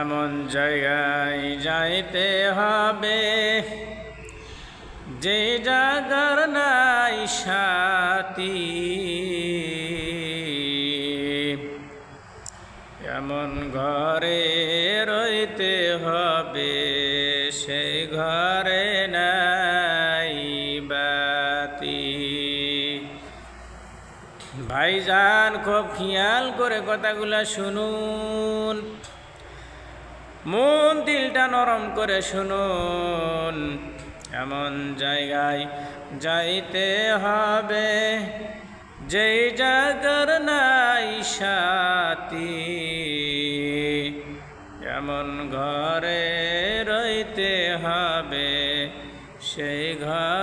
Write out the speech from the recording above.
এমন জায়গায় যাইতে হবে যে জায়গার নাই সাথী, এমন ঘরে রইতে হবে সেই ঘরে নাই বাতি। ভাইজান খুব খেয়াল করে কথাগুলা শুনুন, মন দিলটা নরম করে শুনুন। এমন জায়গায় যাইতে হবে যেই জায়গার নাই সাথী, এমন ঘরে রইতে হবে সেই ঘর